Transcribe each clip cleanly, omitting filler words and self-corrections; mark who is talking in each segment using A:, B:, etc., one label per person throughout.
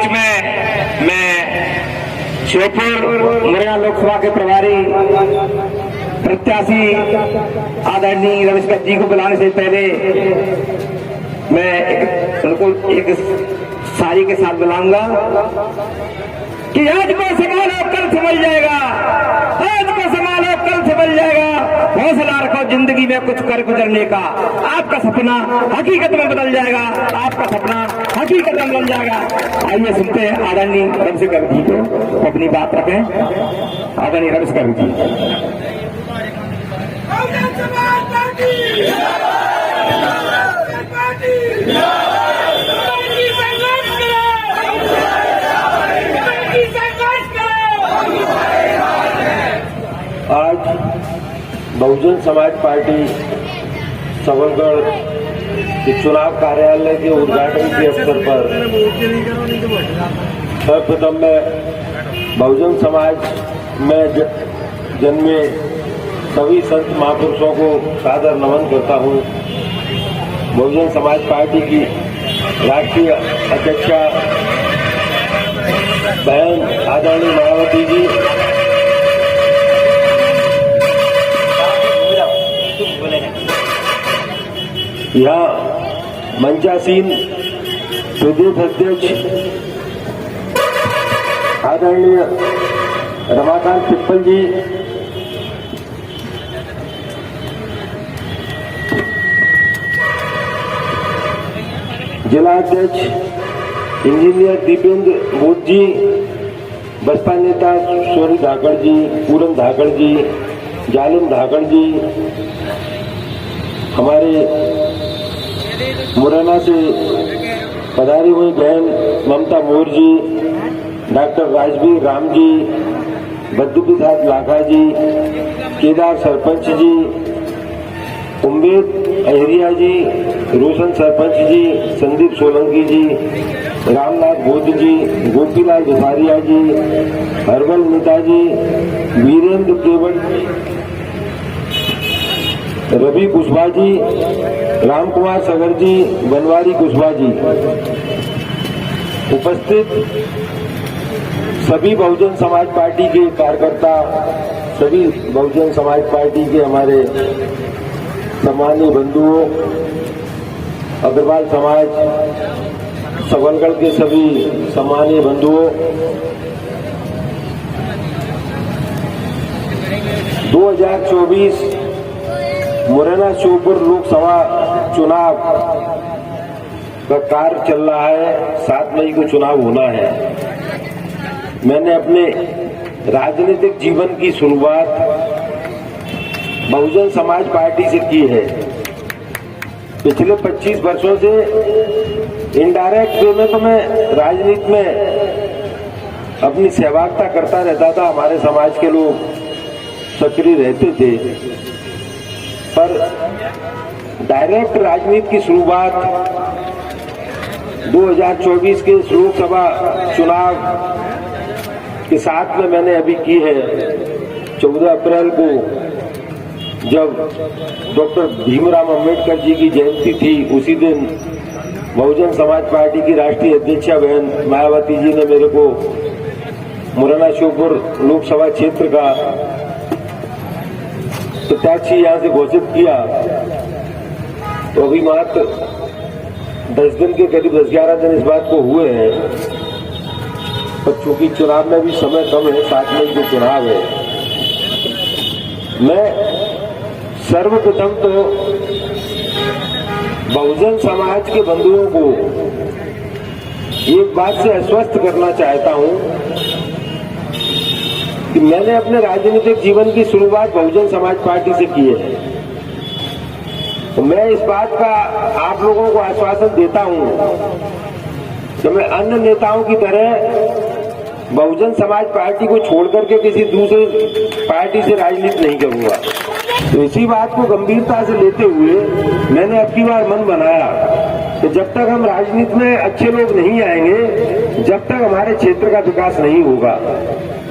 A: बीच में मैं श्योपुर मुरैना लोकसभा के प्रभारी प्रत्याशी आदरणीय रविशंकर जी को बुलाने से पहले मैं बिल्कुल एक शायरी के साथ बुलाऊंगा कि आज को संभालो कल संभल जाएगा, आज को संभालो कल संभल जाएगा, हौसला रखो जिंदगी में कुछ कर गुजरने का, आपका सपना हकीकत में बदल जाएगा, आपका सपना हकीकत में बदल जाएगा। आइए सुनते हैं आदरणीय रविशंकर जी को, अपनी बात रखें। आदरणीय रविशंकर जी।
B: आज बहुजन समाज पार्टी सबलगढ़ के चुनाव कार्यालय के उद्घाटन के अवसर पर सर्वप्रथम मैं बहुजन समाज में जन्मे सभी संत महापुरुषों को सादर नमन करता हूँ। बहुजन समाज पार्टी की राष्ट्रीय अध्यक्षा बहन आदरणीय मायावती जी, यहाँ मंचासीन प्रदेश अध्यक्ष आदरणीय रमाकांत पिप्पल जी, जिला अध्यक्ष इंजीनियर दीपेंद्र बोध जी, बसपा नेता सोनी धाकड़ जी, पूरन धाकड़ जी, जालिम धाकड़ जी, हमारे मुरैना से पधारी हुई बहन ममता मोर जी, डॉक्टर राजवीर राम जी, बद्दू प्रसाद लाखा जी, केदार सरपंच जी, उम्मेद अहरिया जी, रोशन सरपंच जी, संदीप सोलंकी जी, रामनाथ बोध जी, गोपीलाल दुसारिया जी, हरबल नेता जी, वीरेंद्र केवल, रवि कुशवाहा जी, रामकुमार सगर जी, बनवारी कुशवाहा जी, उपस्थित सभी बहुजन समाज पार्टी के कार्यकर्ता, सभी बहुजन समाज पार्टी के हमारे सम्मानीय बंधुओं, अग्रवाल समाज सबलगढ़ के सभी सम्मानीय बंधुओं, 2024 मुरैना श्योपुर लोकसभा चुनाव का कार्य चल रहा है। 7 मई को चुनाव होना है। मैंने अपने राजनीतिक जीवन की शुरुआत बहुजन समाज पार्टी से की है। पिछले 25 वर्षों से इनडायरेक्ट वे में तो मैं राजनीति में अपनी सहभागिता करता रहता था। हमारे समाज के लोग सक्रिय रहते थे, पर डायरेक्ट राजनीति की शुरुआत 2024 के लोकसभा चुनाव के साथ में मैंने अभी की है। 14 अप्रैल को जब डॉक्टर भीमराव अंबेडकर जी की जयंती थी, उसी दिन बहुजन समाज पार्टी की राष्ट्रीय अध्यक्षा बहन मायावती जी ने मेरे को मुरैना श्योपुर लोकसभा क्षेत्र का प्रत्याशी यहाँ से घोषित किया। तो अभी मात्र 10 दिन के करीब 10-11 दिन इस बात को हुए हैं, पर चूंकि चुनाव में भी समय कम है, 7 मई को चुनाव है। मैं सर्वप्रथम तो बहुजन समाज के बंधुओं को एक बात से आश्वस्त करना चाहता हूं कि मैंने अपने राजनीतिक जीवन की शुरुआत बहुजन समाज पार्टी से की है। तो मैं इस बात का आप लोगों को आश्वासन देता हूं कि मैं अन्य नेताओं की तरह बहुजन समाज पार्टी को छोड़कर के किसी दूसरी पार्टी से राजनीति नहीं करूंगा। तो इसी बात को गंभीरता से लेते हुए मैंने अब की बार मन बनाया कि जब तक हम राजनीति में अच्छे लोग नहीं आएंगे, जब तक हमारे क्षेत्र का विकास नहीं होगा।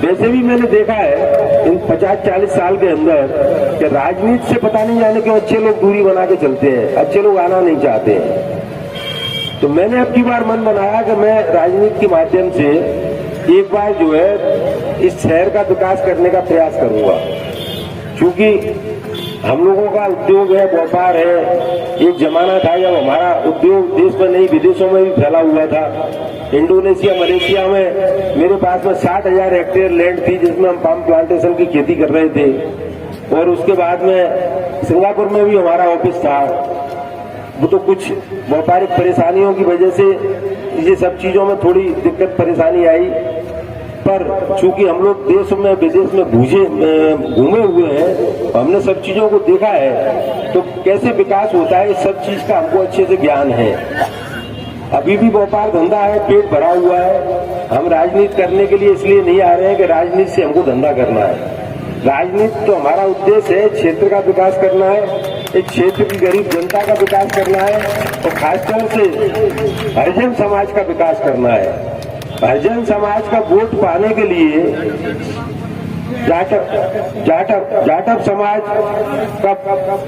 B: वैसे भी मैंने देखा है इन 50-40 साल के अंदर कि राजनीति से पता नहीं जाने क्यों अच्छे लोग दूरी बना के चलते हैं, अच्छे लोग आना नहीं चाहते हैं। तो मैंने अब की बार मन बनाया कि मैं राजनीति के माध्यम से एक बार जो है इस शहर का विकास करने का प्रयास करूंगा, क्योंकि हम लोगों का उद्योग है, व्यापार है। एक जमाना था जब हमारा उद्योग देश में नहीं विदेशों में भी फैला हुआ था। इंडोनेशिया, मलेशिया में मेरे पास में 60,000 हेक्टेयर लैंड थी जिसमें हम पाम प्लांटेशन की खेती कर रहे थे। और उसके बाद में सिंगापुर में भी हमारा ऑफिस था। वो तो कुछ व्यापारिक परेशानियों की वजह से ये सब चीजों में थोड़ी दिक्कत परेशानी आई, पर चूंकि हम लोग देश में विदेश में घूमे हुए हैं, हमने सब चीजों को देखा है, तो कैसे विकास होता है इस सब चीज का हमको अच्छे से ज्ञान है। अभी भी व्यापार धंधा है, पेट भरा हुआ है। हम राजनीति करने के लिए इसलिए नहीं आ रहे हैं कि राजनीति से हमको धंधा करना है। राजनीति तो हमारा उद्देश्य है क्षेत्र का विकास करना है, इस क्षेत्र की गरीब जनता का विकास करना है और खासतौर से हरिजन समाज का विकास करना है। हरिजन समाज का वोट पाने के लिए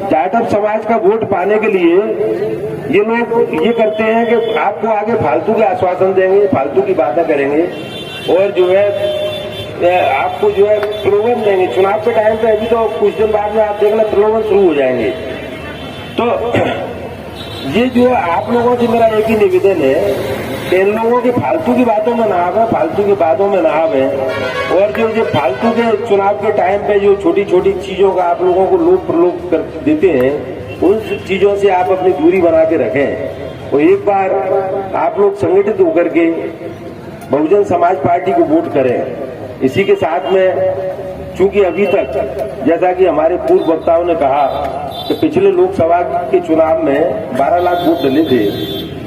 B: जाटव समाज का वोट पाने के लिए ये लोग ये करते हैं कि आपको आगे फालतू के आश्वासन देंगे, फालतू की बातें करेंगे और जो है आपको जो है प्रलोभन देंगे। चुनाव के टाइम पे अभी तो कुछ दिन बाद में आप देखना प्रलोभन शुरू हो जाएंगे। तो ये जो है आप लोगों से मेरा एक ही निवेदन है कि इन लोगों की फालतू की बातों में ना आवे, फालतू की बातों में ना आवे और जो फालतू के चुनाव के टाइम पे जो छोटी छोटी चीजों का आप लोगों को लोभ प्रलोभ कर देते हैं, उन चीजों से आप अपनी दूरी बना के रखें और एक बार आप लोग संगठित होकर के बहुजन समाज पार्टी को वोट करें। इसी के साथ में चूंकि अभी तक जैसा कि हमारे पूर्व वक्ताओं ने कहा कि पिछले लोकसभा के चुनाव में 12 लाख वोट डले थे,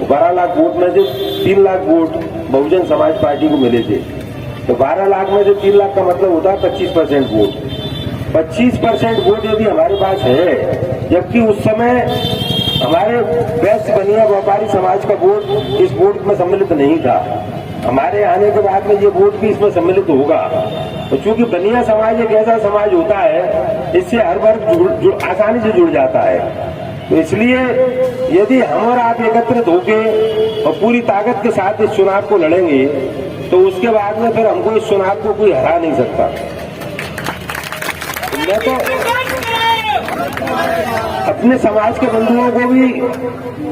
B: 12 लाख वोट में से 3 लाख वोट बहुजन समाज पार्टी को मिले थे। तो 12 लाख में से 3 लाख का मतलब होता है 25% वोट। 25% वोट यदि हमारे पास है, जबकि उस समय हमारे बेस्ट बनिया व्यापारी समाज का वोट इस वोट में सम्मिलित नहीं था। हमारे आने के बाद में ये वोट भी इसमें सम्मिलित होगा। तो चूंकि बनिया समाज एक ऐसा समाज होता है इससे हर वर्ग आसानी से जुड़ जाता है। तो इसलिए यदि हम और आप एकत्रित होके और पूरी ताकत के साथ इस चुनाव को लड़ेंगे तो उसके बाद में फिर हमको इस चुनाव को कोई हरा नहीं सकता। मैं तो अपने समाज के बंधुओं को भी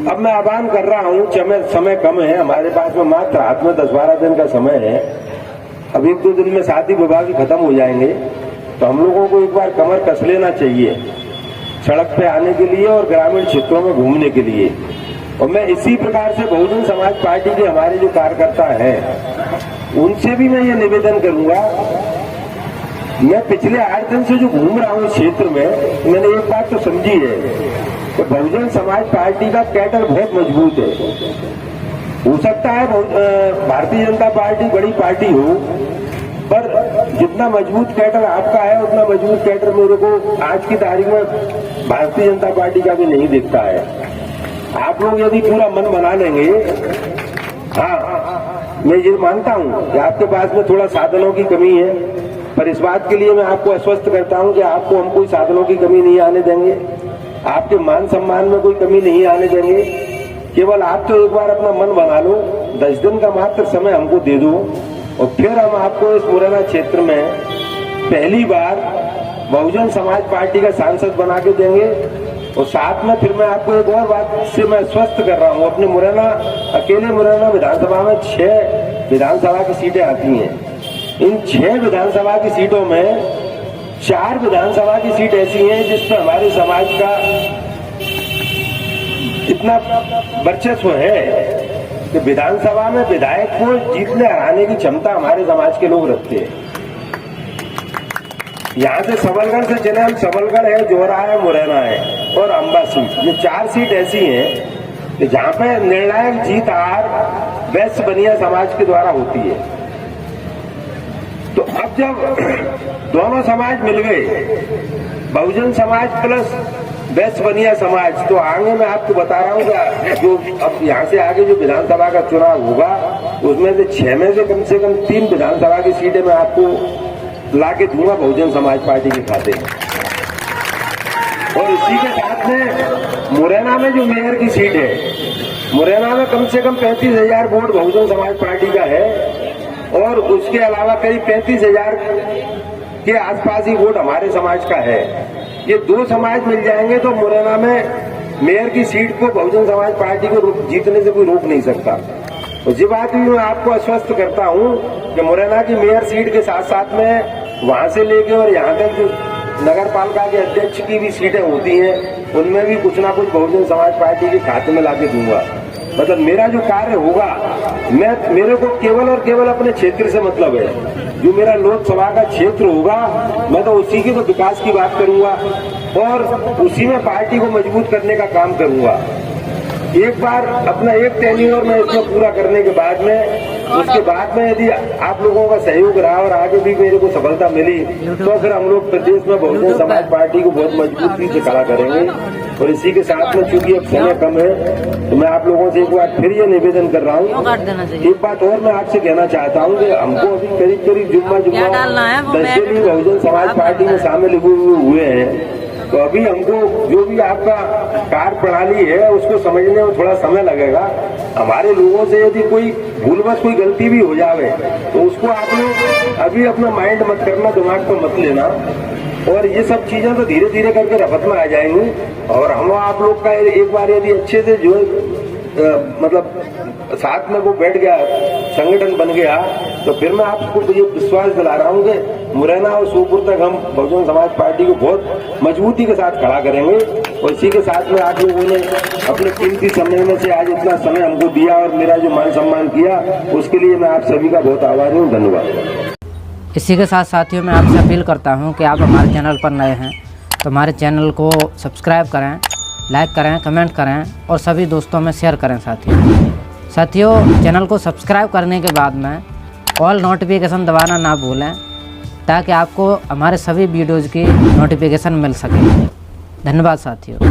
B: अब मैं आह्वान कर रहा हूं, समय कम है हमारे पास में, मात्र हाथ में 10-12 दिन का समय है। अब 1-2 दिन में शादी विवाह भी खत्म हो जाएंगे, तो हम लोगों को एक बार कमर कस लेना चाहिए सड़क पे आने के लिए और ग्रामीण क्षेत्रों में घूमने के लिए। और मैं इसी प्रकार से बहुजन समाज पार्टी के हमारे जो कार्यकर्ता हैं उनसे भी मैं ये निवेदन करूंगा। मैं पिछले 8 दिन से जो घूम रहा हूँ क्षेत्र में, मैंने एक बात तो समझी है कि बहुजन समाज पार्टी का कैडर बहुत मजबूत है। हो सकता है भारतीय जनता पार्टी बड़ी पार्टी हो, पर जितना मजबूत कैडर आपका है उतना मजबूत कैडर मेरे को आज की तारीख में भारतीय जनता पार्टी का भी नहीं दिखता है। आप लोग यदि पूरा मन बना लेंगे, हाँ मैं ये मानता हूँ कि आपके पास में थोड़ा साधनों की कमी है, पर इस बात के लिए मैं आपको आश्वस्त करता हूं कि आपको हम कोई साधनों की कमी नहीं आने देंगे, आपके मान सम्मान में कोई कमी नहीं आने देंगे। केवल आप तो एक बार अपना मन बना लो, 10 दिन का मात्र समय हमको दे दो और फिर हम आपको इस मुरैना क्षेत्र में पहली बार बहुजन समाज पार्टी का सांसद बना के देंगे। और साथ में फिर मैं आपको एक और बात से मैं स्वस्थ कर रहा हूं, अपने मुरैना अकेले मुरैना विधानसभा में 6 विधानसभा की सीटें आती हैं। इन 6 विधानसभा की सीटों में 4 विधानसभा की सीट ऐसी हैं जिसमें हमारे समाज का इतना वर्चस्व है कि विधानसभा में विधायक को जीतने हराने की क्षमता हमारे समाज के लोग रखते हैं। यहाँ से सबलगढ़ से चले हम, सबलगढ़ है, जोरा है, मुरैना है और अंबा सीट, ये 4 सीट ऐसी हैं कि जहाँ पे निर्णायक जीत हार बेस्ट बनिया समाज के द्वारा होती है। तो अब जब दोनों समाज मिल गए, बहुजन समाज प्लस बेस्ट बनिया समाज, तो आगे मैं आपको बता रहा हूँ कि जो अब यहाँ से आगे जो विधानसभा का चुनाव होगा उसमें से 6 में से कम 3 विधानसभा की सीटें मैं आपको लाके दूंगा बहुजन समाज पार्टी के खाते में। और इसी के साथ में मुरैना में जो मेयर की सीट है, मुरैना में कम से कम 35,000 वोट बहुजन समाज पार्टी का है और उसके अलावा करीब 35,000 के आसपास ही वोट हमारे समाज का है। ये दो समाज मिल जाएंगे तो मुरैना में मेयर की सीट को बहुजन समाज पार्टी को जीतने से कोई रोक नहीं सकता। और ये बात भी मैं आपको आश्वस्त करता हूं कि मुरैना की मेयर सीट के साथ साथ में वहां से लेके और यहाँ तक जो नगर पालिका के अध्यक्ष की भी सीटें होती हैं उनमें भी कुछ ना कुछ बहुजन समाज पार्टी के खाते में लाके दूंगा। मतलब मेरा जो कार्य होगा, मेरे को केवल और केवल अपने क्षेत्र से मतलब है। जो मेरा लोकसभा का क्षेत्र होगा मैं तो उसी के तो विकास की बात करूंगा और उसी में पार्टी को मजबूत करने का काम करूंगा। एक बार अपना एक टेन्योर में इसमें पूरा करने के बाद में, उसके बाद में यदि आप लोगों का सहयोग रहा और आगे भी मेरे को सफलता मिली तो फिर हम लोग प्रदेश में बहुजन समाज पार्टी को बहुत मजबूती से खड़ा करेंगे। और इसी के साथ में चूंकि अब समय कम है तो मैं आप लोगों से एक बार फिर ये निवेदन कर रहा हूँ। एक बात और मैं आपसे कहना चाहता हूँ कि हमको अभी करीब करीब जुम्मा 10 दिन बहुजन समाज पार्टी में शामिल हुए हैं। तो अभी हमको जो भी आपका कार्य प्रणाली है उसको समझने में थोड़ा समय लगेगा। हमारे लोगों से यदि कोई भूलवश कोई गलती भी हो जावे तो उसको आप लोग अभी अपना माइंड मत करना, दिमाग पर मत लेना। और ये सब चीजें तो धीरे धीरे करके रफत में आ जाएंगी। और हम आप लोग का एक बार यदि अच्छे से जो मतलब साथ में वो बैठ गया, संगठन बन गया, तो फिर मैं आपको ये विश्वास दिला रहा हूँ कि मुरैना और सोपुर तक हम बहुजन समाज पार्टी को बहुत मजबूती के साथ खड़ा करेंगे। और इसी के साथ में आप लोगों ने अपने कीमती समय में से आज इतना समय हमको दिया और मेरा जो मान सम्मान किया उसके लिए मैं आप सभी का बहुत आभारी हूँ। धन्यवाद।
C: इसी के साथ साथियों मैं आपसे अपील करता हूं कि आप हमारे चैनल पर नए हैं तो हमारे चैनल को सब्सक्राइब करें, लाइक करें, कमेंट करें और सभी दोस्तों में शेयर करें। साथियों चैनल को सब्सक्राइब करने के बाद में ऑल नोटिफिकेशन दबाना ना भूलें ताकि आपको हमारे सभी वीडियोज़ की नोटिफिकेशन मिल सके। धन्यवाद साथियों।